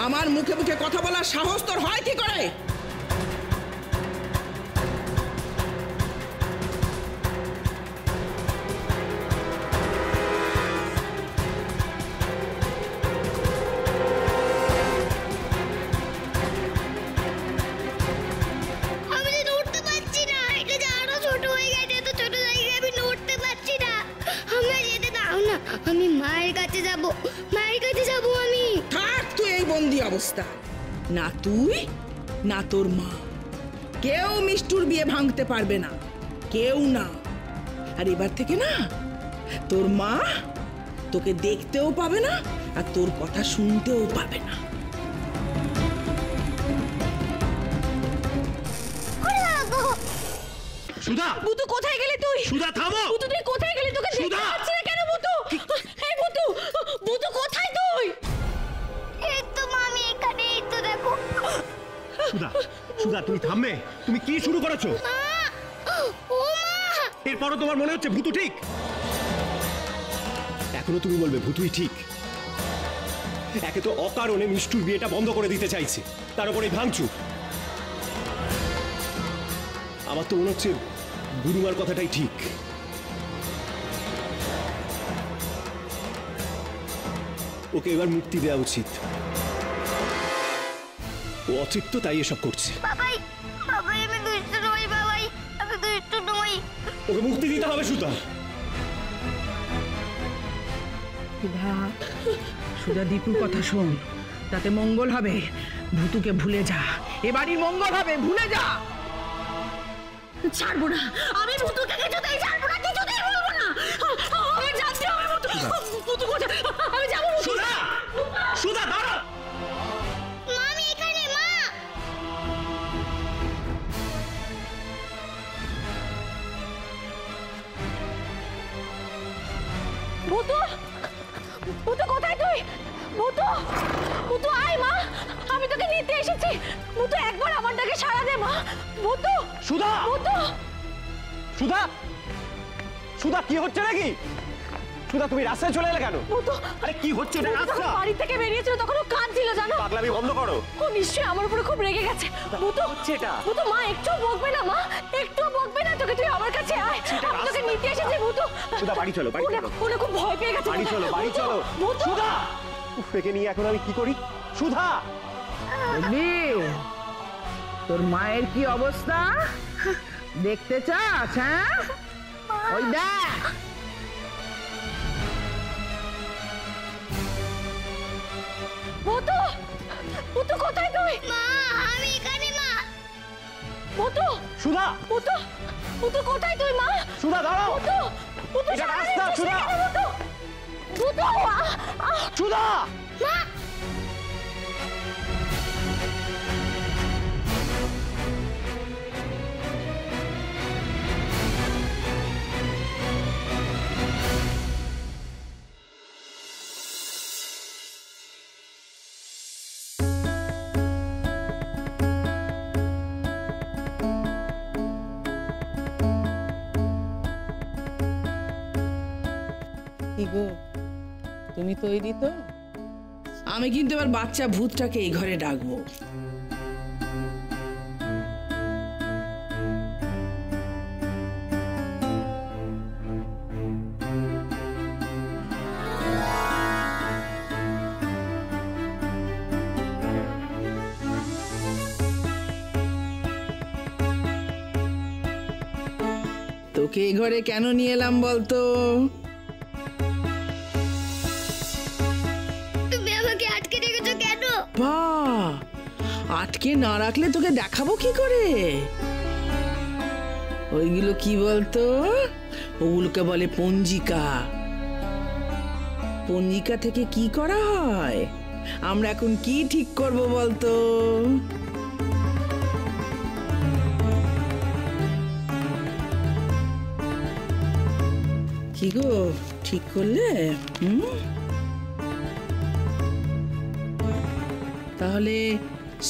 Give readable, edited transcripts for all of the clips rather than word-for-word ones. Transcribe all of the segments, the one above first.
আমার মুখে মুখে কথা বলার সাহস তোর হয় কি করে? আমি মায়ের কাছে যাব, মায়ের কাছে যাব আমি। থাক তুই এই বন্দি অবস্থা। না তুই না তোর মা, কেউ মিষ্টুর বিয়ে ভাঙতে পারবে না, কেউ না। আর এবার থেকে না তোর মা তোকে দেখতেও পাবে না আর তোর কথা শুনতেও পাবে না। সুধা, বুতু কোথায় গেলি তুই? সুধা থামো। বুতু তুই কোথায় গেলি? তোকে দেখতে পাচ্ছি না কেন বুতু? এই বুতু, বুতু কোথায় তুই? এই তো মামি এখানে, এই তো দেখো। সুধা, সুধা তুমি থামবে? তুমি কি শুরু করেছো? ও মা, এরপরও তোমার মনে হচ্ছে ভূতু ঠিক? এখনো তুমি বলবে ভূতুই ঠিক? একে তো অকারণে মিষ্টুর বিয়েটা বন্ধ করে দিতে চাইছে, তার উপরে ভাঙচুর। আমার তো মনে হচ্ছে গুরুমার কথাটাই ঠিক। ওকে এবার মুক্তি দেওয়া উচিত। ও অতৃপ্ত তাই এসব করছে। বাবাই, বাবাই আমি দুষ্ট নই, বাবাই আমি দুষ্ট নই। ওকে মুক্তি দিতে হবে সুধা। সুধা, দীপুর কথা শোন, তাতে মঙ্গল হবে। ভূতুকে ভুলে যা, এবারই মঙ্গল হবে, ভুলে যা। ছাড়বো না আমি ভূতুকে, কিছুতেই ছাড়বো না, কিছুতেই বলবো না। আমি যাচ্ছি, আমি ভূতু কোথায়? আমি যাবো। সুধা, সুধা দাঁড়াও। মামি এখানে, মা। ভূতু, ভূতু কোথায় তুই? ভূতু, ভূতু আয় মা, আমি তোকে নিতে এসেছি। ভূতু একবার আমার ডাকে সাড়া দে মা। ভূতু, সুধা, ভূতু। সুধা, সুধা কি হচ্ছে নাকি? সুধা তুমি রাস্তায় চলে এলে কেন? ভূতু, আরে কি হচ্ছে এটা? রাস্তা বাড়ি থেকে বেরিয়েছিল তখন ও কাঁদছিল জানো। পাগলামি বন্ধ করো। ও নিশ্চয়ই আমার উপরে খুব রেগে গেছে। ভূতু হচ্ছে এটা? ভূতু মা একটু বকবে না, মা একটু বকবে না তোকে, তুই আমার কাছে আয়, আমি তোকে নিতে এসেছি। ভূতু, সুধা বাড়ি চলো, বাড়ি চলো। ওরা খুব ভয় পেয়ে গেছে। বাড়ি চলো, বাড়ি চলো। ভূতু, সুধা, একে নিয়ে এখন আমি কি করি? সুধা, তোর মায়ের কি অবস্থা দেখতে চাস? হ্যাঁ, ওই দেখ। ভূতু, ভূতু কোথায় তুই? মা আমি এখানে, মা। ভূতু, সুধা, ভূতু, ভূতু কোথায় তুই মা? সুধা দাঁড়াও। ভূতু, ভূতু এটা সারা রাস্তা, দিন সুধা। চেষ্টা করে, ভূতু, ভূতু সুধা, মা কি গো, তুমি তৈরি তো? আমি কিন্তু এবার বাচ্চা ভূতটাকে এই ঘরে ডাকবো। তোকে এই ঘরে কেন নিয়ে এলাম বলতো? বাহ, আটকে না রাখলে তোকে দেখাবো কি করে? ওইগুলো কি বলতো? ওগুলোকে বলে পঞ্জিকা। পঞ্জিকা থেকে কি করা হয়? আমরা এখন কি ঠিক করব বলতো? কি গো, ঠিক করলে? তাহলে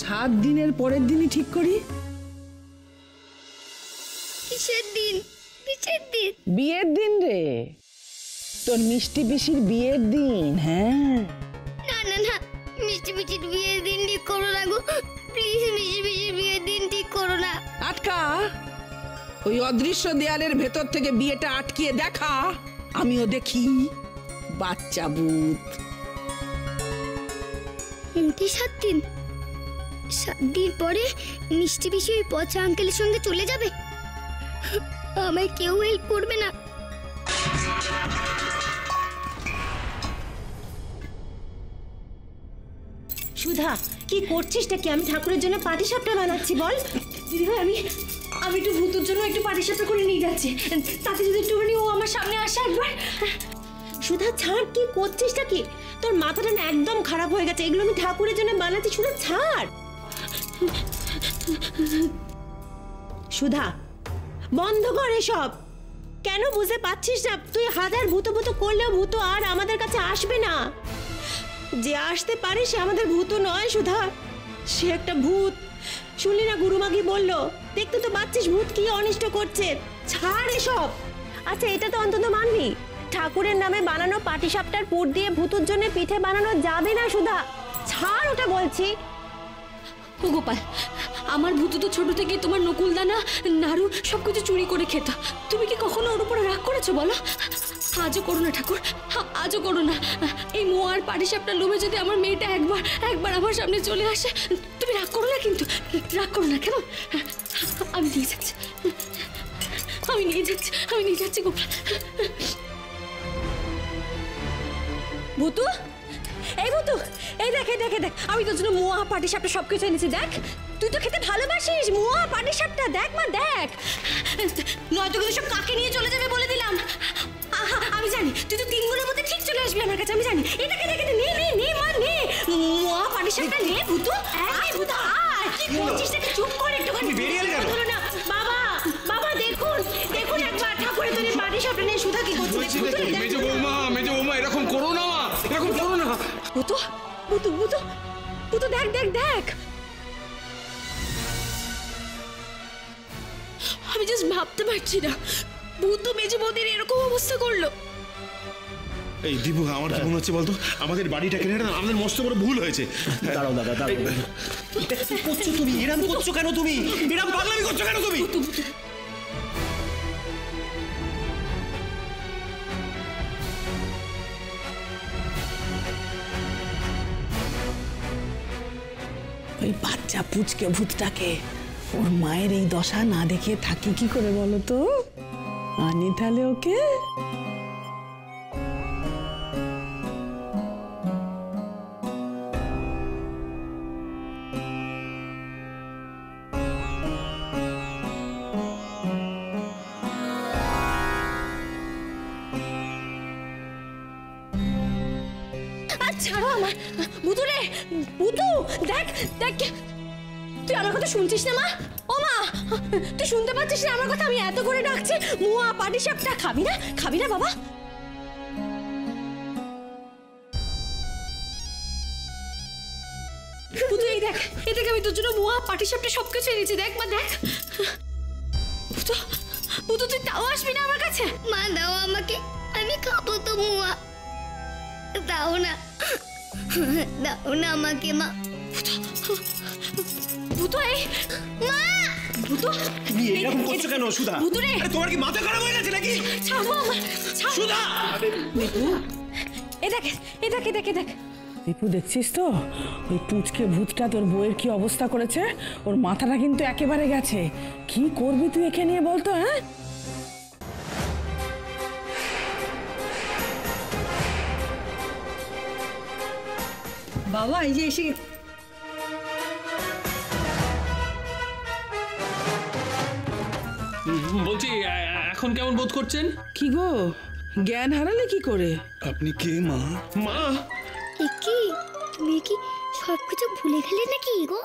7 দিনের পরের দিনই ঠিক করি। কিসের দিন? কিসের দিন? বিয়ের দিন রে, তোর মিষ্টি পিসির বিয়ের দিন। হ্যাঁ, না না না, মিষ্টি মিষ্টির বিয়ের দিন ঠিক করো না গো, প্লিজ মিষ্টি মিষ্টির বিয়ের দিন ঠিক করো না। আটকা, ওই অদৃশ্য দেয়ালের ভেতর থেকে বিয়েটা আটকিয়ে দেখা, আমিও দেখি। বাচ্চা ভূত। মোটে 7 দিন, 7 দিন পরে মিষ্টি পিসি ওই পচা আঙ্কেলের সঙ্গে চলে যাবে, আমায় কেউ হেল্প করবে না। সুধা, কি করছিসটা কি? আমি ঠাকুরের জন্য পাটিসাপটা বানাচ্ছি, বল। দিদিভাই আমি একটু ভূতের জন্য একটু পাটিসাপটা করে নিয়ে যাচ্ছি, তাতে যদি একটুখানি ও আমার সামনে আসে একবার। সুধা ছাড়, কি করছিসটা কি? তোর মাথাটা না একদম খারাপ হয়ে গেছে, এগুলো আমি ঠাকুরের জন্য বানাচ্ছি। সুধা ছাড়। সুধা বন্ধ কর এসব। কেন বুঝতে পারছিস না? তুই হাজার ভূত ভূত করলেও ভূত আর আমাদের কাছে আসবে না। যে আসতে পারে সে আমাদের ভূত নয় সুধা, সে একটা ভূত। শুনলি না গুরুমা কি বললো? দেখতে তো পাচ্ছিস ভূত কি অনিষ্ট করছে। ছাড় এসব। আচ্ছা এটা তো অন্তত মানবি, ঠাকুরের নামে বানানো পাটিসাপটার পুর দিয়ে ভূতের জন্য পিঠে বানানো যাবে না সুধা। ছাড় ওটা বলছি। ও গোপাল, আমার ভূত তো ছোট থেকে তোমার নকুলদানা নাড়ু সবকিছু চুরি করে খেত। তুমি কি কখনো ওর উপরে রাগ করেছো বলো? আজও করো না ঠাকুর, আজও করো না। এই মোয়া আর পাটিসাপটার লোভে যদি আমার মেয়েটা একবার আমার সামনে চলে আসে, তুমি রাগ করো না, কিন্তু রাগ করো না কেমন? আমি নিয়ে যাচ্ছি, আমি নিয়ে যাচ্ছি গোপাল। ভূতু, এই ভূতু, এই দেখ আমি তোর জন্য মোয়া পাটিসাপটা সবকিছু এনেছি। দেখ, তুই তো খেতে ভালোবাসিস মোয়া পাটিসাপটা। দেখ মা দেখ, নয়তো কিন্তু সব কাকে নিয়ে চলে যাবে বলে দিলাম। আমি জানি তুই তো 3 দিনের মধ্যে ঠিক চলে আসবি আমার কাছে, আমি জানি। এটাকে নে মা নে, মোয়া পাটিসাপটা নে ভূতু। আয় ভূতু আয়, কি করছিস? চুপ করে একটুখানি বেরিয়ে এলে কেন? না বাবা দেখুন একবার ঠাকুরের জন্য পাটিসাপটা নিয়ে সুধা কি করছে। মেজো বৌমা এরকম করো না, এরকম করো না। ভূতু দেখ। আমি জাস্ট ভাবতে পারছি না ভূত মেজে বৌদির এরকম অবস্থা করলো। এই দীপু, আমার কি মনে হচ্ছে বলতো, আমাদের বাড়িটা কিনে না আমাদের মস্ত বড় ভুল হয়েছে। দাঁড়াও দাদা, দাঁড়াও। এটা কি করছো তুমি? এরম করছো কেন তুমি? এরম পাগলামি করছো কেন তুমি? ওই বাচ্চা পুচকে ভূতটাকে ওর মায়ের এই দশা না দেখে থাকি কি করে বলো তো? আনি তাহলে ওকে। ছাড়ো আমার ভূতু রে, ভূতু দেখ, তুই আমার কথা শুনছিস না মা? ও মা, তুই শুনতে পাচ্ছিস না আমার কথা? আমি এত করে ডাকছি, মোয়া পাটিসাপটা খাবি না বাবা? ভূতু এই দেখ আমি তোর জন্য মোয়া পাটিসাপটা সবকিছু এনেছি। দেখ মা দেখ। ভূতু তুই তাও আসবি না আমার কাছে? মা দাও আমাকে, আমি খাবো তো মুয়া। দাও না আমাকে মা। ভূতু এই মা, ভূতু তুমি এরকম করছো কেন সুধা? ভূতু রে, আরে তোমার কি মাথা খারাপ হয়ে গেছে নাকি? ছাড়ো আমার, ছাড়ো। সুধা! এ দেখ দীপু, দেখছিস তো ওই পুচকে ভূতটা তোর বউয়ের কি অবস্থা করেছে? ওর মাথাটা কিন্তু একেবারে গেছে। কি করবি তুই একে নিয়ে বলতো? হ্যাঁ, বাবা এই যে এসে বলছি এখন কেমন বোধ করছেন? কি গো, জ্ঞান হারালে কি করে? আপনি কে মা? মা কি তুমি কি সবকিছু ভুলে গেলে নাকি গো?